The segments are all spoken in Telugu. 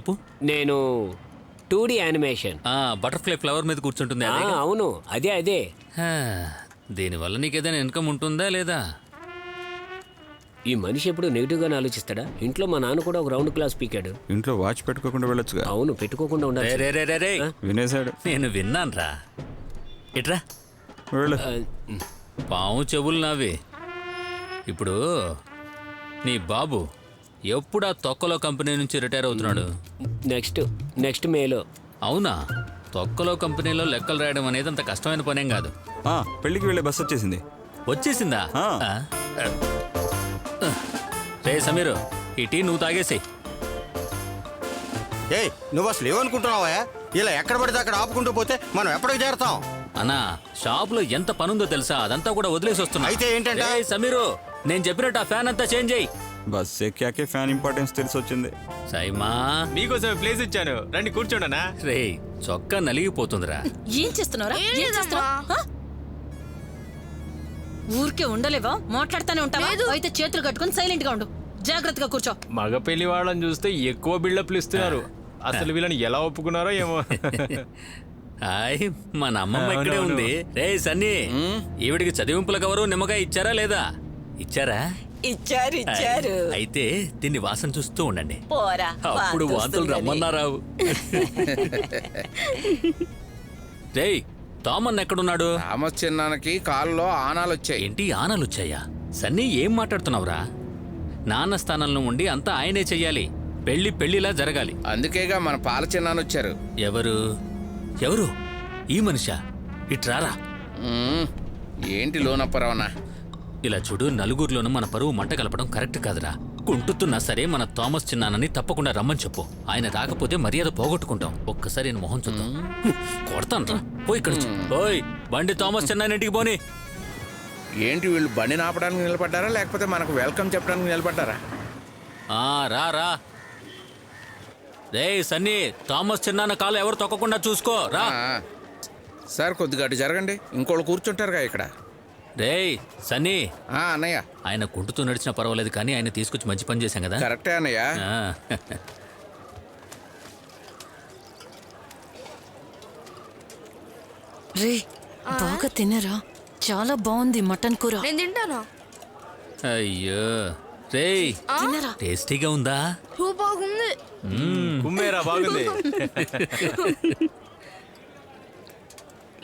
చెప్పు. నేను 2D యానిమేషన్. బటర్ఫ్లై ఫ్లవర్ మీద కూర్చుంటుంది అదేగా? అవును, అదే. దీనివల్ల నీకేదైనా ఇన్కమ్ ఉంటుందా లేదా? ఈ మనిషి ఎప్పుడు నెగిటివ్గానే ఆలోచిస్తాడా? ఇంట్లో మా నాన్న కూడా ఒక రౌండ్ క్లాస్ పీకాడు. ఇంట్లో వాచ్ పెట్టుకోకుండా వెళ్ళొచ్చుగా. అవును, పెట్టుకోకుండా ఉండాలి. రే వినేశాడు. నేను విన్నాన్రా. ఇట్రా. వెళ్ళు. పాము చెవులు నావి. ఇప్పుడు నీ బాబు ఎప్పుడు ఆ తొక్కలో కంపెనీ నుంచి రిటైర్ అవుతున్నాడు? నెక్స్ట్ మేలో. అవునా? తొక్కలో కంపెనీలో లెక్కలు రాయడం అనేది అంత కష్టమైన పనేం కాదు. పెళ్లికి వెళ్ళే బస్ వచ్చేసింది. వచ్చేసిందా? రే సమీరు, ఈ టీ నువ్వు తాగేసి. నువ్వు అసలు ఏమనుకుంటున్నావా? ఇలా ఎక్కడ పడితే అక్కడ ఆపుకుంటూ పోతే మనం ఎప్పటికి చేరుతాం? అన్నా, షాప్ లో ఎంత పనుందో తెలుసా? అదంతా కూడా వదిలేసి వస్తున్నా. అయితే ఏంటంటే సమీరు, నేను చెప్పినట్టు ఆ ఫ్యాన్ అంతా చేంజ్ అయ్యి. బస్ ఎక్కాకే ఫ్యాన్ ఇంపార్టెన్స్ తెలిసి వచ్చింది. సైమా, మీకోసం ప్లేస్ ఇచ్చాను, రండి కూర్చోండనా. రే చొక్కా నలిగిపోతుందిరా. ఏం చేస్తున్నారా? ఊరికే ఉండలేవా? మాట్లాడుతూనే ఉంటావా? అయితే చేతులు కట్టుకుని సైలెంట్ గా ఉండు. జాగ్రత్తగా కూర్చో. మగ పెళ్లి వాళ్ళని చూస్తే ఎక్కువ బిల్డప్లు ఇస్తున్నారు. అసలు వీళ్ళని ఎలా ఒప్పుకున్నారో ఏమో. హాయ్, మన అమ్మమ్మ ఇక్కడే ఉంది. రే సన్నీ, ఈవిడికి చదివింపుల కవరు నిమ్మకాయ ఇచ్చారా లేదా? ఇచ్చారా? ఇచ్చారు. అయితే దీన్ని వాసన చూస్తూ ఉండండి. పోరా, అప్పుడు వాంతులు రమ్మన్నారావు. రే తామన్ ఎక్కడున్నాడు? థామస్ చిన్నానికి కాళ్ళలో ఆనాలు వచ్చాయి. ఏంటి ఆనలు వచ్చాయా? సన్నీ ఏం మాట్లాడుతున్నావురా? నాన్న స్థానంలో ఉండి అంతా ఆయనే చెయ్యాలి. పెళ్లిలా జరగాలి. అందుకేగా మన పాల చిన్నాను వచ్చారు. ఎవరు? ఈ మనిషా? ఇట్రారా. ఏంటి లోనప్పరవనా? ఇలా చూడు, నలుగురిలోనూ మన పరువు మంట కలపడం కరెక్ట్ కాదురా. కుంటుతున్నా సరే మన థామస్ చిన్నానని తప్పకుండా రమ్మని చెప్పు. ఆయన రాకపోతే మర్యాద పోగొట్టుకుంటాం. ఒక్కసారి నేను మొహం చూద్దాం. కొడతాను రా. పోయి ఇక్కడ ఓయ్, బండి థామస్ చిన్నాయన ఇంటికి పోని. ఏంటి వీళ్ళు బండిని ఆపడానికి నిలబడ్డారా లేకపోతే మనకు వెల్కమ్ చెప్పడానికి నిలబడ్డారా? రా రే సన్నీ, థామస్ చిన్నాన్న కాలు ఎవరు తొక్కకుండా చూసుకో రా. సార్ కొద్దిగా అటు జరగండి, ఇంకోళ్ళు కూర్చుంటారుగా ఇక్కడ. రే సన్నీ. అన్నయ్య. ఆయన కుంటుతూ నడిచినా పర్వాలేదు, కానీ ఆయన తీసుకొచ్చి మంచి పని చేశాం కదా. కరెక్టే అన్నయ్య. రే బాగా తినరా, చాలా బాగుంది మటన్ కూర. నేను తింటాను. అయ్యో రే, తినరా. టేస్టీగా ఉందా? బాగుంది. కుమ్మేరా, బాగుంది.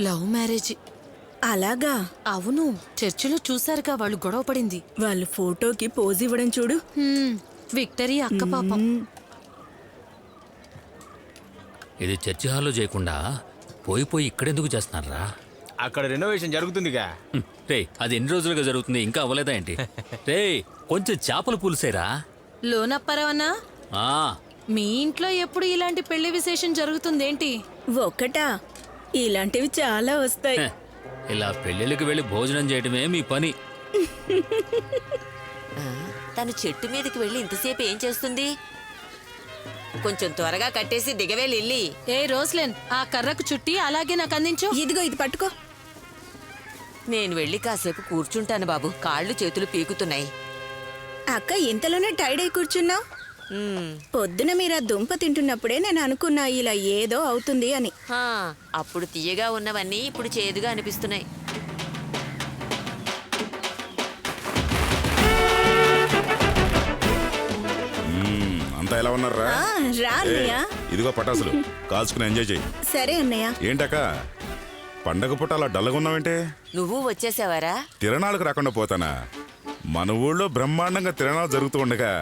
Love marriage. అలాగా? అవును, చర్చిలో చూసారుగా వాళ్ళు గొడవ పడింది. వాళ్ళు ఫోటోకి పోజ్ ఇవ్వడం చూడు. విక్టరీ అక్క పాపం. ఇది చర్చి హాల్లో చేయకుండా పోయి ఇక్కడెందుకు చేస్తున్నారా? అక్కడ రెనోవేషన్ జరుగుతుందిగా. రే అది ఎన్ని రోజులుగా జరుగుతుంది, ఇంకా అవ్వలేదా ఏంటి? రే కొంచెం చేపల పులుసేరా. లోనప్పరవన్నా, మీ ఇంట్లో ఎప్పుడు ఇలాంటి పెళ్లి విశేషం జరుగుతుందేంటి? ఒక్కటా? ఇలాంటివి చాలా వస్తాయి. ఇలా పెళ్లిళ్ళకి వెళ్ళి భోజనం చేయడమే మీ పని. తను చెట్టు మీదకి వెళ్ళి ఇంతసేపు ఏం చేస్తుంది? కొంచెం త్వరగా కట్టేసి దిగవే లిల్లీ. ఏ రోస్లెన్, ఆ కర్రకు చుట్టి అలాగే నాకు అందించు. ఇదిగో ఇది పట్టుకో. నేను వెళ్ళి కాసేపు కూర్చుంటాను బాబు, కాళ్ళు చేతులు పీకుతున్నాయి. అక్క ఇంతలోనే టైడ్ అయి కూర్చున్నావు. పొద్దున మీరు ఆ దుంప తింటున్నప్పుడే నేను అనుకున్నా ఇలా ఏదో అవుతుంది అని. అప్పుడు తీయగా ఉన్నవన్నీ ఇప్పుడు చేదుగా అనిపిస్తున్నాయి. అంతా ఎలా ఉన్నారా? రా అన్నయ్య. ఇదిగో పటాసులు కాల్చుకుని ఎంజాయ్ చెయ్యి. సరే అన్నయ్య. ఏంటక్క పండగ పూట అలా డల్లగా ఉన్నావంటే? నువ్వు వచ్చేసావారా? తిరణాలకు రాకుండా పోతానా? మన ఊళ్ళో బ్రహ్మాండంగా తిరణాలు జరుగుతూ ఉండగా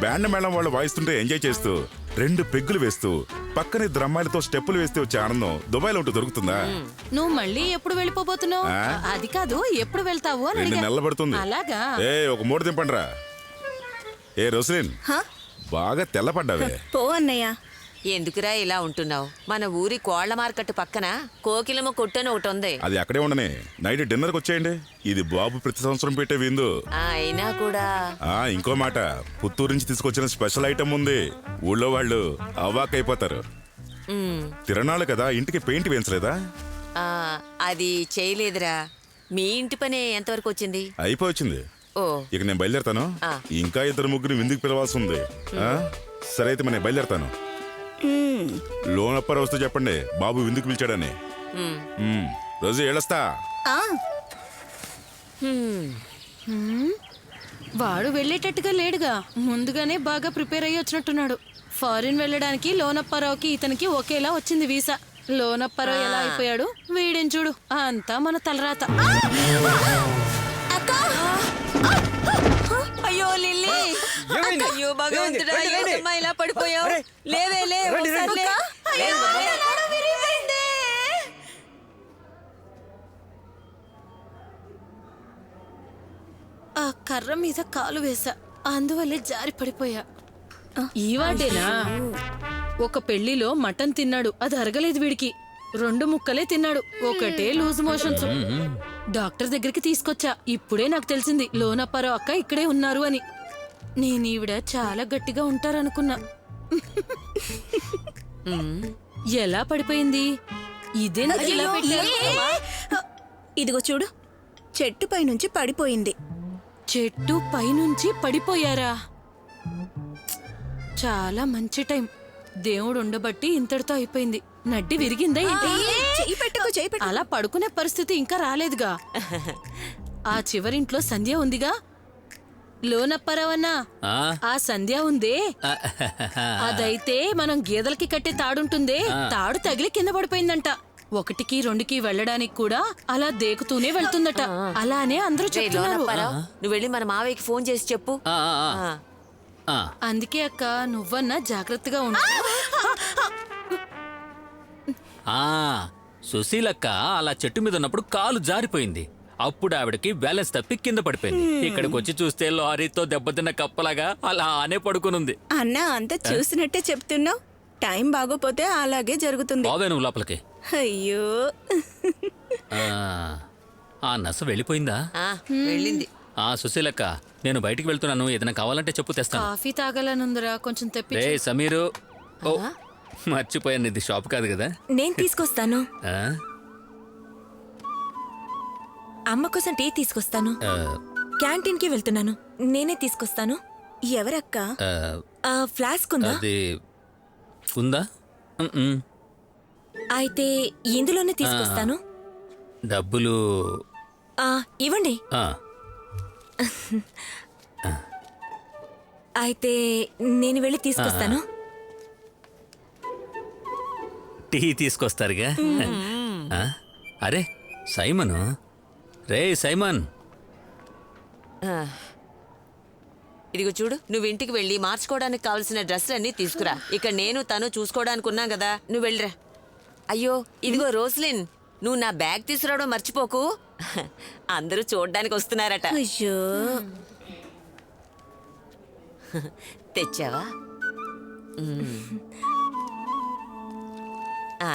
బ్యాండ్ మేళం వాళ్ళు వాయిస్తుంటే ఎంజాయ్ చేస్తూ 2 పెగ్గులు వేస్తూ పక్కన 2 అమ్మాయిలతో స్టెప్పులు వేస్తే వచ్చే ఆనందం దుబాయ్లో ఉంటూ దొరుకుతుందా? నువ్వు మళ్ళీ ఎప్పుడు వెళ్ళిపోబోతున్నావు? అది కాదు, ఎప్పుడు వెళ్తావు అని 2 నెలలు పడుతుంది. అలాగా? ఒక మూట దింపండి రా. రోస్లిన్, బాగా తెల్లపడ్డావే. పో అన్నయ్య. ఎందుకురా ఇలా ఉంటున్నావు? మన ఊరి కోళ్ల మార్కెట్ పక్కన కోకిలమ్మ కొట్టని ఒకటి ఉంది. అది అక్కడే ఉండనే. నైట్ డిన్నర్కి వచ్చేయండి. ఇది బాబు ప్రతి సంవత్సరం పెట్టే విందు. అయినా కూడా ఇంకో మాట, పుత్తూరు నుంచి తీసుకొచ్చిన స్పెషల్ ఐటమ్ ఉంది. ఊళ్ళో వాళ్ళు అవాకైపోతారు. తిరణాలు కదా, ఇంటికి పెయింట్ వేయించలేదా? అది చేయలేదురా. మీ ఇంటి పని ఎంతవరకు వచ్చింది? అయిపోయింది. ఇక నేను బయలుదేరతాను. ఇంకా 2 ముగ్గురు విందుకు పిలవాల్సి ఉంది. సరే అయితే నేను బయలుదేరతాను. లోనప్పర్ వస్తూ చెప్పండి బాబు విందుకు పిలిచాడని. రోజు ఏళస్తా. ఆ, వాడు వెళ్ళేటట్టుగా లేడుగా, ముందుగానే బాగా ప్రిపేర్ అయ్యి వచ్చినట్టున్నాడు. ఫారిన్ వెళ్ళడానికి లోనప్పారావుకి ఇతనికి ఒకేలా వచ్చింది వీసా. లోనప్పారావు ఎలా అయిపోయాడు, వీడేం చూడు, అంతా మన తలరాత. అయ్యో లిల్లీ, అయ్యో భగవంతుడా, ఏంటమ్మా ఇలా పడిపోయావు? లేవే లే, ఒకసారి లే. లేవమ్మా. ఆ కర్ర మీద కాలు వేసా, అందువల్లే జారి పడిపోయా. ఈ వాటేనా? ఒక పెళ్లిలో మటన్ తిన్నాడు, అది అరగలేదు వీడికి. 2 ముక్కలే తిన్నాడు, ఒకటే లూజ్ మోషన్స్. డాక్టర్ దగ్గరికి తీసుకొచ్చా, ఇప్పుడే నాకు తెలిసింది లోనప్పారావు అక్క ఇక్కడే ఉన్నారు అని. నేను ఈవిడ చాలా గట్టిగా ఉంటారనుకున్నా. ఎలా పడిపోయింది? ఇదేందుకు ఇలా పెట్టారు? ఇదిగో చూడు, చెట్టు పైనుంచి పడిపోయింది. చెట్టు పైనుంచి పడిపోయారా? చాలా మంచి టైం, దేవుడు ఉండబట్టి ఇంతటితో అయిపోయింది. నడ్డి విరిగిందా ఏంటి? చెయ్యి పెట్టుకో, చెయ్యి పెట్టు. అలా పడుకునే పరిస్థితి ఇంకా రాలేదుగా. ఆ చివరింట్లో సంధ్య ఉందిగా. లోనప్పారావన్నా, ఆ? ఆ సంధ్య ఉందే, అదైతే మనం గేదెలకి కట్టే తాడుంటుందే, తాడు తగిలి కింద పడిపోయిందంట. 1కి 2కి వెళ్ళడానికి కూడా అలా దేకుతూనే వెళ్తుందట. అలానే అందరూ రేయ్ చెప్తున్నారు. లోనప్పారావు, నువ్వు వెళ్ళి మన మావయ్యకి ఫోన్ చేసి చెప్పు. ఆ, ఆ, ఆ. ఆ. ఆ, అందుకే అక్క, నువ్వన్నా జాగ్రత్తగా ఉండు. ఆ, సుశీలక్క అలా చెట్టు మీద ఉన్నప్పుడు కాలు జారిపోయింది. అప్పుడు ఆవిడకి బ్యాలెన్స్ తప్పి కింద పడిపోయింది. ఇక్కడికి వచ్చి చూస్తే లారీతో దెబ్బతిన్న కప్పలాగా అలానే పడుకునుంది. అన్నా, అంతా చూసినట్టే చెప్తున్నావు. టైం బాగోపోతే అలాగే జరుగుతుంది. బావే నువ్వు లోపలికి. అయ్యో, ఆ, ఆ నస వెళ్ళిపోయిందా? ఆ, వెళ్ళింది. ఆ సుశీలక్క, నేను బయటికి వెళ్తున్నాను, ఏదైనా కావాలంటే చెప్పు, తెస్తాను. కాఫీ తాగాలనుందిరా, కొంచెం తెప్పి. రే సమీరు, ఓ మర్చిపోయాను, ఇది షాప్ కాదు కదా. నేను తీసుకొస్తాను. ఆ? అమ్మ కోసం టీ తీసుకొస్తాను. ఆ, క్యాంటీన్కి వెళ్తున్నాను, నేనే తీసుకొస్తాను. ఎవరక్క? ఆ, ఫ్లాస్క్ ఉందా? అది ఉందా? ఉమ్మ్. అయితే ఇందులోనే తీసుకొస్తాను. డబ్బులు ఇవ్వండి. ఆ, అయితే నేను వెళ్ళి తీసుకొస్తాను. టీ తీసుకొస్తారుగా. ఆ? అరే సైమను, రే సైమన్. ఇదిగో చూడు, నువ్వు ఇంటికి వెళ్ళి మార్చుకోవడానికి కావాల్సిన డ్రెస్సులన్నీ తీసుకురా. ఇక్కడ నేను తను చూసుకోవడానికి ఉన్నాం కదా, నువ్వు వెళ్ళిరా. అయ్యో ఇదిగో రోస్లిన్, నువ్వు నా బ్యాగ్ తీసుకురావడం మర్చిపోకు. అందరూ చూడ్డానికి వస్తున్నారట. అయ్యో, తెచ్చావా? ఆ.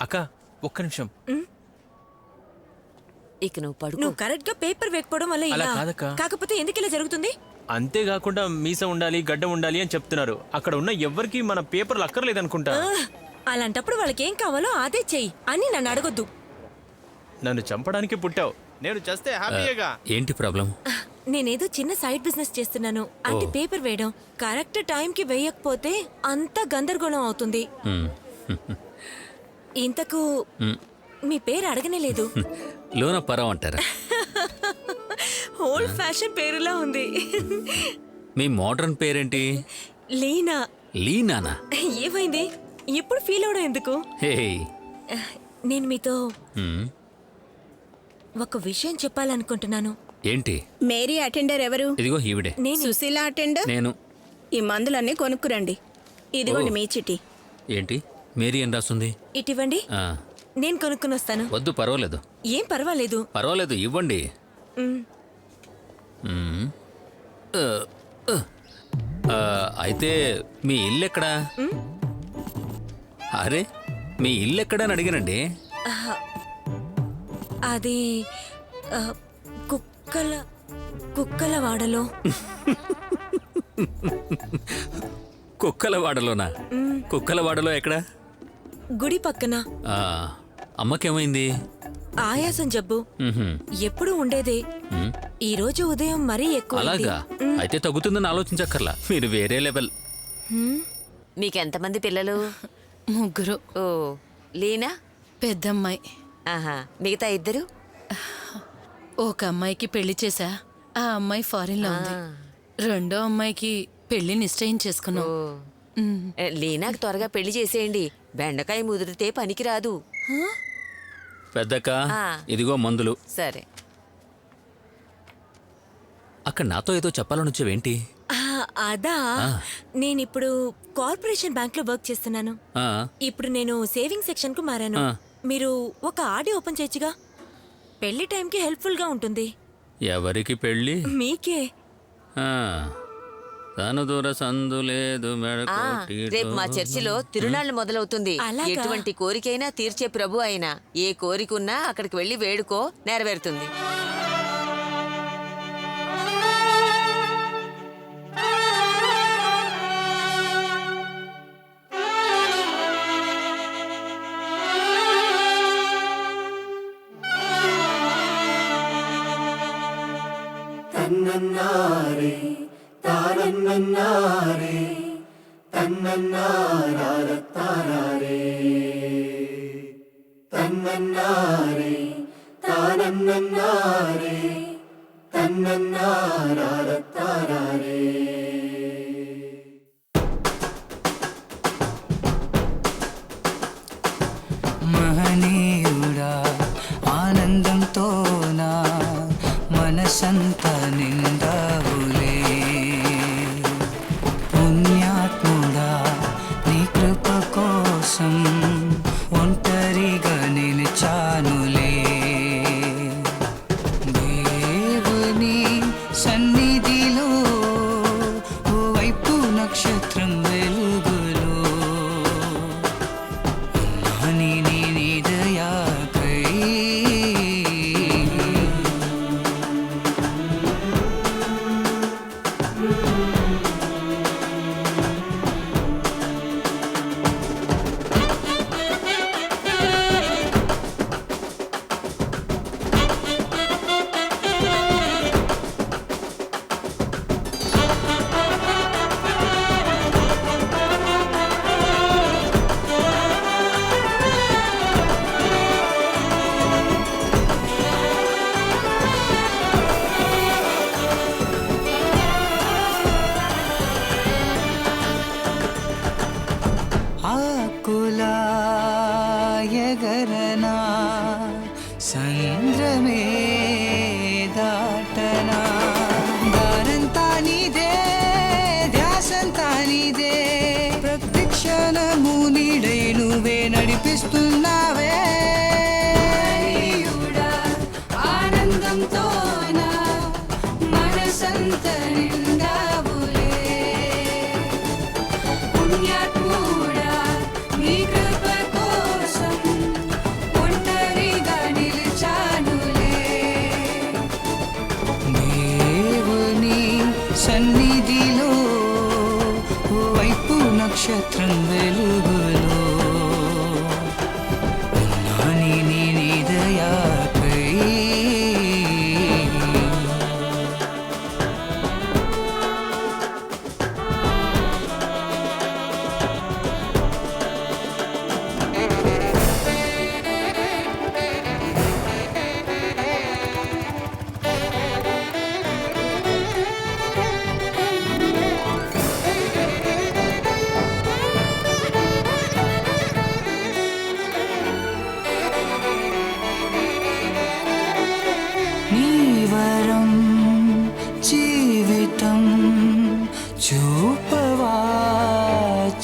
అక్క ఒక్క నిమిషం. ఇక నువ్వు పడుకో. నువ్వు కరెక్ట్ గా పేపర్ వేయకపోవడం వల్ల అలా ఇలా. కాదక్క. కాకపోతే ఎందుకు ఇలా జరుగుతుంది? అంతేకాకుండా మీసం ఉండాలి, గడ్డ ఉండాలి అని చెప్తున్నారు. అక్కడ ఉన్న ఎవ్వరికి మన పేపర్లు అక్కర్లేదనుకుంటా. అలాంటప్పుడు వాళ్ళకి ఏం కావాలో అదే చెయ్యి అని నన్ను అడగొద్దు. నన్ను చంపడానికి పుట్టావు, నేను చేస్తే హ్యాపీగా. ఏంటి ప్రాబ్లం? నేనేదో చిన్న సైడ్ బిజినెస్ చేస్తున్నాను, అంటే పేపర్ వేయడం. కరెక్ట్ టైంకి వేయకపోతే అంతా గందరగోళం అవుతుంది. ఇంతకు మీ పేరు అడగనే లేదు. లోనప్పారావు అంటారా? ఓల్డ్ ఫ్యాషన్ పేరులా ఉంది. మీ మోడర్న్ పేరేంటి? లీనా. లీనానా? ఏమైంది ఇప్పుడు ఫీల్ అవడం ఎందుకు? హే, నేను మీతో హ్మ్, ఒక విషయం చెప్పాలనుకుంటున్నాను. ఏంటి? మేరీ అటెండర్ ఎవరు? ఇదిగో ఈవిడే. సుశీల అటెండర్. నేను. ఈ మందులన్నీ కొనుక్కురండి. ఇదిగోండి మీ చిటి. ఏంటి మేరీ అని రాస్తుంది? ఇటివ్వండి, ఆ, నేను కొనుక్కుని వస్తాను. వద్దు, పర్వాలేదు. ఏం పర్వాలేదు. పర్వాలేదు, ఇవ్వండి. మ్, మ్మ్. ఆ, ఆ, అయితే మీ ఇల్లు ఎక్కడా? అరే మీ ఇల్లు ఎక్కడా అని అడిగానండి. అది కుక్కల వాడలో. కుక్కలవాడలోనా? కుక్కలవాడలో ఎక్కడా? గుడి పక్కన. ఆ, అమ్మకేమైంది? ఆయాసం జబ్బు మ్హూ. ఎప్పుడు ఉండేదే. మ్. ఈ రోజు ఉదయం మరీ ఎక్కువ అలాగా అయితే తగ్గుతుందని ఆలోచించక్కర్లా, మీరు వేరే లెవెల్. మీకెంతమంది పిల్లలు? 3. ఓ, లీనా? పెద్దమ్మాయి. ఆహా, మిగతా ఇద్దరు? ఒక అమ్మాయికి పెళ్లి చేశా, ఆ అమ్మాయి ఫారిన్ లో ఉంది. రెండో అమ్మాయికి పెళ్లి నిశ్చయించేసుకున్నాం. లీనాకి త్వరగా పెళ్లి చేసేయండి, బెండకాయ ముదిరితే పనికిరాదు. పెద్దక్క, ఆ. ఇదిగో మందులు. సరే. అక్కడ నాతో ఏదో చెప్పాలనొచ్చేవేంటి? అదా, నేనిప్పుడు కార్పొరేషన్ బ్యాంక్ లో వర్క్ చేస్తున్నాను. ఆ, ఇప్పుడు నేను సేవింగ్ సెక్షన్ కు మారాను. మీరు ఒక ఆడి ఓపెన్ చేయొచ్చుగా, పెళ్లి టైంకి హెల్ప్ఫుల్ గా ఉంటుంది. ఎవరికి పెళ్ళి? మీకే. ఆ, తను దూర సందు లేదు ఆ, రేపు మా చర్చిలో తిరునాళ్లు మొదలవుతుంది. అలాగా? ఎటువంటి కోరికైనా తీర్చే ప్రభు అయినా ఏ కోరికున్నా అక్కడికి వెళ్లి వేడుకో, నెరవేరుతుంది. మహనీయుడా ఆనందంతో నా మనసంత నిండావులే. పుణ్యాత్ముడా నీ కృప కోసం ఒంటరిగా నిలిచానులే. దేవుని సన్నిధిలో ఓ వైపు నక్షత్రం వెలుగులో నీ దయాకై ఆకులా ఎగరనా సంద్రమే దాటనా. దారంతా నీదే, ధ్యాసంతా నీదే, ప్రతిక్షణము నీడై నువ్వే నడిపిస్తున్నావే. ఆనందంతో నా మనసంత నిండావులే. పుణ్యాత్ముడా నీ కృప కోసం ఒంటరిగా నిలిచానులే. దేవుని సన్నిధిలో ఓ వైపు నక్షత్రం వెలుగులో ఉన్నాని నీ దయాకై. నీ వరం జీవితం చూపవా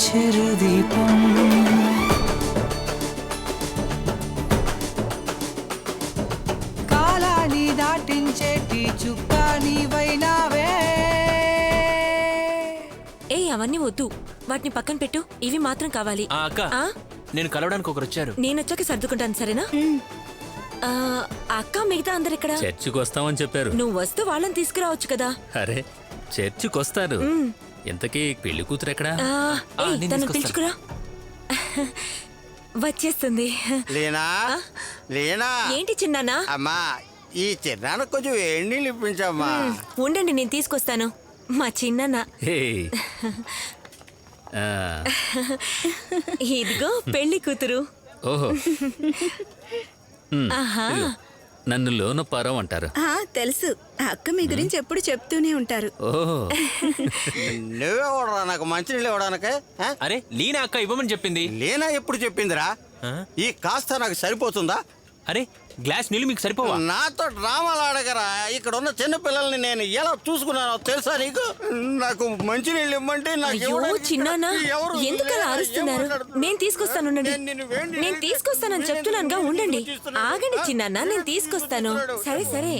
చిరుదీపం. కాలాన్ని దాటించేటి చుక్కా నీవైనావే. అవన్నీ వద్దు, వాటిని పక్కన పెట్టు. ఇవి మాత్రం కావాలి. అక్క, నేను కలవడానికి ఒకరు వచ్చారు. నేనొచ్చాక సర్దుకుంటాను, సరేనా? అక్క, మిగతా అందరు ఇక్కడ. చర్చికి వస్తామని చెప్పారు. నువ్వు వస్తూ వాళ్ళని తీసుకురావచ్చు కదా. అరే, చర్చికి వస్తారు. ఇంతకీ పెళ్లి కూతురు ఎక్కడా? తను పిలుచుకురా. వచ్చేస్తుంది. లేనా లేనా ఏంటి చిన్నానా? అమ్మా ఈ చిన్నాన్న కొంచెం వేడి నీళ్ళు ఇప్పించమ్మా. ఉండండి, నేను తీసుకొస్తాను. మా చిన్నాన్న. హే. ఆ, ఇదిగో పెళ్లి కూతురు. ఓహో. ఆహా. ఇదిగో, నన్ను లోనపారం అంటారు. తెలుసు, అక్క మీ గురించి ఎప్పుడు చెప్తూనే ఉంటారు. ఓహో. నువ్వే ఓడరా నాకు మంచినీళ్ళు ఇవ్వడానికి? అరే లీనా అక్క ఇవ్వమని చెప్పింది. లేనా ఎప్పుడు చెప్పిందిరా? ఈ కాస్త నాకు సరిపోతుందా? అరే గ్లాస్ నీళ్ళు మీకు సరిపోవా? నాతో డ్రామాలు ఆడగరా. ఇక్కడ ఉన్న చిన్న పిల్లల్ని నేను ఎలా చూసుకున్నానో తెలుసా నీకు? నాకు మంచినీళ్ళు ఇవ్వమంటే నాకు అయ్యో ఇవ్వడానికి చిన్నానా, ఎవరు ఎందుకలా అరుస్తున్నారు? నేను తీసుకొస్తాను, ఉండండి. నేను తీసుకొస్తానని చెప్తున్నానుగా, ఉండండి. ఆగండి చిన్నానా, నేను తీసుకొస్తాను. సరే సరే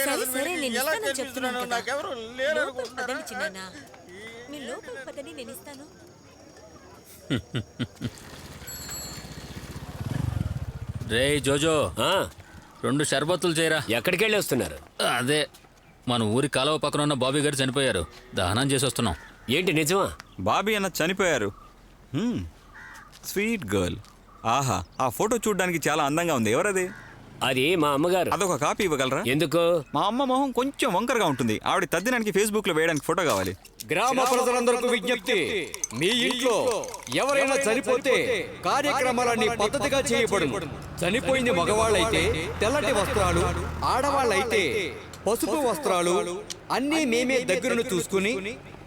సరే సరే, నేను ఇస్తానని చెప్తున్నాను కదా. నాకెవరు లోపలికి పదండి చిన్నానా, మీరు లోపలికి పదండి, నేను ఇస్తాను. రే జోజో, 2 షర్బత్తులు చేయరా. ఎక్కడికి వెళ్ళి వస్తున్నారు? అదే మన ఊరి కాలువ పక్కన ఉన్న బాబీ గారు చనిపోయారు, దహనం చేసి వస్తున్నాం. ఏంటి నిజమా? బాబీ అన్న చనిపోయారు. Sweet girl. ఆహా, ఆ ఫోటో చూడడానికి చాలా అందంగా ఉంది. ఎవరది? అది మా అమ్మగారు. అదొక కాపీ ఇవ్వగలరా? ఎందుకు? మా అమ్మ మొహం కొంచెం వంకరగా ఉంటుంది. ఆవిడ తద్దినానికి ఫేస్బుక్ లో వేయడానికి ఫోటో కావాలి. గ్రామ ప్రజలందరికీ విజ్ఞప్తి, మీ ఇంట్లో ఎవరైనా చనిపోతే కార్యక్రమాలన్నీ పద్ధతిగా చేయబడును. చనిపోయింది మగవాళ్ళైతే తెల్లటి వస్త్రాలు, ఆడవాళ్ళైతే పసుపు వస్త్రాలు అన్నీ మేమే దగ్గరును చూసుకుని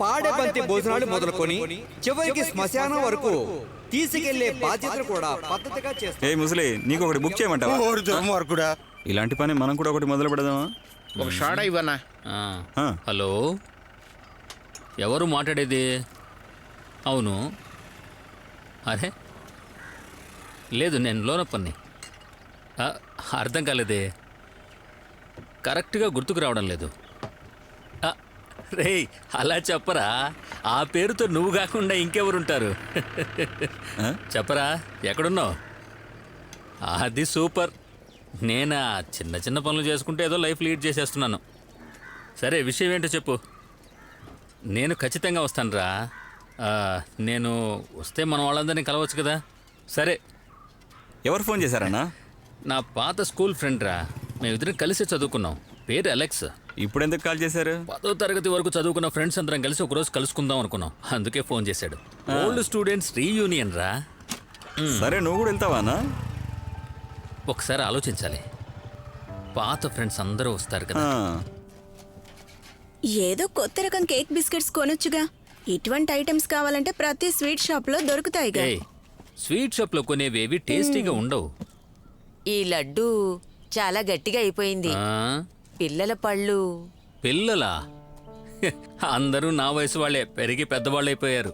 పాడెబంతి భోజనాలు మొదలుకొని చివరికి శ్మశానం వరకు తీసుకెళ్లే బాధ్యతలు కూడా పద్ధతిగా చేస్తాం. ఏ ముసలి, నీకు ఒకటి బుక్ చేయమంటావా? ఇలాంటి పని మనం కూడా ఒకటి మొదలు పెడదామా? ఒక షాడా ఇవ్వనా? హలో, ఎవరు మాట్లాడేది? అవును. అరే లేదు, నేను లోనప్పని. అర్థం కాలేదే, కరెక్ట్గా గుర్తుకు రావడం లేదు. రేయ్ అలా చెప్పరా, ఆ పేరుతో నువ్వు కాకుండా ఇంకెవరుంటారు? చెప్పరా, ఎక్కడున్నావు? అది సూపర్. నేనా చిన్న చిన్న పనులు చేసుకుంటే ఏదో లైఫ్ లీడ్ చేసేస్తున్నాను. సరే విషయం ఏంటో చెప్పు. నేను ఖచ్చితంగా వస్తానురా. నేను వస్తే మన వాళ్ళందరినీ కలవచ్చు కదా. సరే. ఎవరు ఫోన్ చేశారన్నా? నా పాత స్కూల్ ఫ్రెండ్ రా, మేమిద్దరం కలిసి చదువుకున్నాం. పేరు అలెక్స్. ఇప్పుడు ఎందుకు కాల్ చేశారు? 10వ తరగతి వరకు చదువుకున్న ఫ్రెండ్స్ అందరం కలిసి ఒకరోజు కలుసుకుందాం అనుకున్నాం, అందుకే ఫోన్ చేశాడు. ఓల్డ్ స్టూడెంట్స్ రీయూనియన్ రా. సరే, నువ్వు కూడా వెళ్తావానా? ఒకసారి ఆలోచించాలి. పాత ఫ్రెండ్స్ అందరూ వస్తారు కదా. ఏదో కొత్త రకం కేక్ బిస్కెట్స్ కొనొచ్చుగా. ఇటువంటి ఐటమ్స్ కావాలంటే ప్రతి స్వీట్ షాప్ లో దొరుకుతాయిగా. స్వీట్ షాప్ లో కొనేవేవి టేస్టీగా ఉండవు. ఈ లడ్డు చాలా గట్టిగా అయిపోయింది. పిల్లల పళ్ళు. పిల్లలా? అందరూ నా వయసు వాళ్ళే, పెరిగి పెద్దవాళ్ళు అయిపోయారు.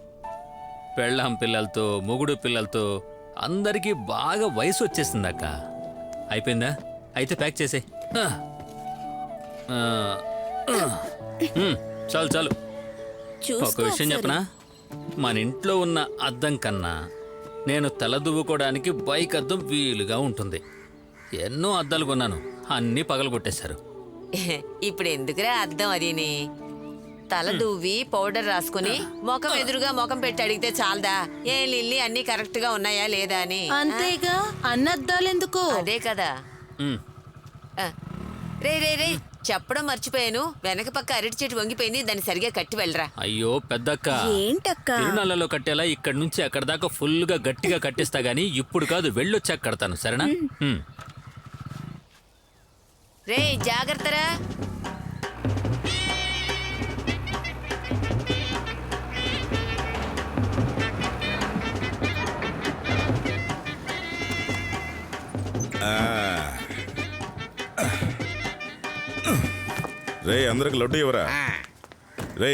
పెళ్ళాం పిల్లలతో, మొగుడు పిల్లలతో అందరికీ బాగా వయసు వచ్చేసిందాక. అయిపోయిందా? అయితే ప్యాక్ చేసే. చాలు చాలు. ఒక విషయం చెప్పనా, మన ఇంట్లో ఉన్న అద్దం కన్నా నేను తల దువ్వుకోవడానికి బైక్ అద్దం వీలుగా ఉంటుంది. ఎన్నో అద్దాలు కొన్నాను, అన్నీ పగలగొట్టేశారు. ఇప్పుడు ఎందుకురా అద్దం అదిని? తల దువ్వి పౌడర్ రాసుకుని ముఖం ఎదురుగా ముఖం పెట్టి అడిగితే చాలదా? ఏం లిల్లీ అన్ని కరెక్ట్ గా ఉన్నాయా లేదా అని? అంతేగా, అన్నద్దాలెందుకో. అదే కదా. రే రే రే, చెప్పడం మర్చిపోయాను. వెనక పక్క అరటి చెట్టు వంగిపోయింది, దాన్ని సరిగా కట్టి వెళ్ళరా. అయ్యో పెద్దక్క, ఏంటక్క? తిరునాళ్ళలో కట్టేలా ఇక్కడి నుంచి అక్కడ దాకా ఫుల్ గా గట్టిగా కట్టేస్తా గానీ ఇప్పుడు కాదు, వెళ్ళొచ్చాక కడతాను, సరేనా? రే జాగ్రత్తరా. రే అందరికి లడ్డు ఇవ్వరా. రే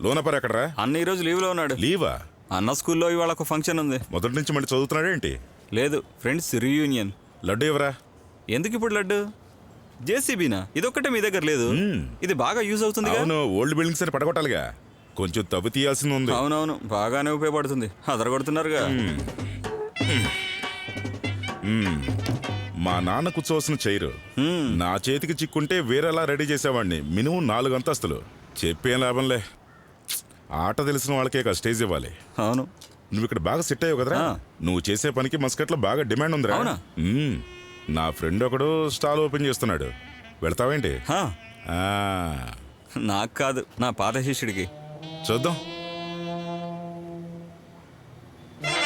లోనపర్ ఎక్కడరా? అన్న ఈరోజు లీవ్లో ఉన్నాడు. లీవా? అన్న స్కూల్లో ఇవాళ ఒక ఫంక్షన్ ఉంది. మొదటి నుంచి మళ్ళీ చదువుతున్నాడేంటి? లేదు, ఫ్రెండ్స్ రీయూనియన్. లడ్డు ఇవ్వరా. ఎందుకు ఇప్పుడు లడ్డు? జేసీబీనా? ఇదొక్కటే మీ దగ్గర లేదు? ఇది బాగా యూజ్ అవుతుంది. అవును, ఓల్డ్ బిల్డింగ్స్ అని పడగొట్టాలిగా, కొంచెం తవ్వు తీయాల్సింది ఉంది. అవునవును, బాగానే ఉపయోగపడుతుంది. అదరగొడుతున్నారుగా. మా నాన్న కూర్చోవలసిన చైరు నా చేతికి చిక్కుంటే వేరేలా రెడీ చేసేవాడిని. మినిమం 4 అంతస్తులు. చెప్పేం లాభంలే, ఆట తెలిసిన వాళ్ళకే స్టేజ్ ఇవ్వాలి. అవును, నువ్వు ఇక్కడ బాగా సెట్ అయ్యావు కదరా. నువ్వు చేసే పనికి మస్కట్లో బాగా డిమాండ్ ఉందిరా. అవునా? నా ఫ్రెండ్ ఒకడు స్టాల్ ఓపెన్ చేస్తున్నాడు. వెళ్తావేంటి? నాకు కాదు, నా పాత శిష్యుడికి. చూద్దాం.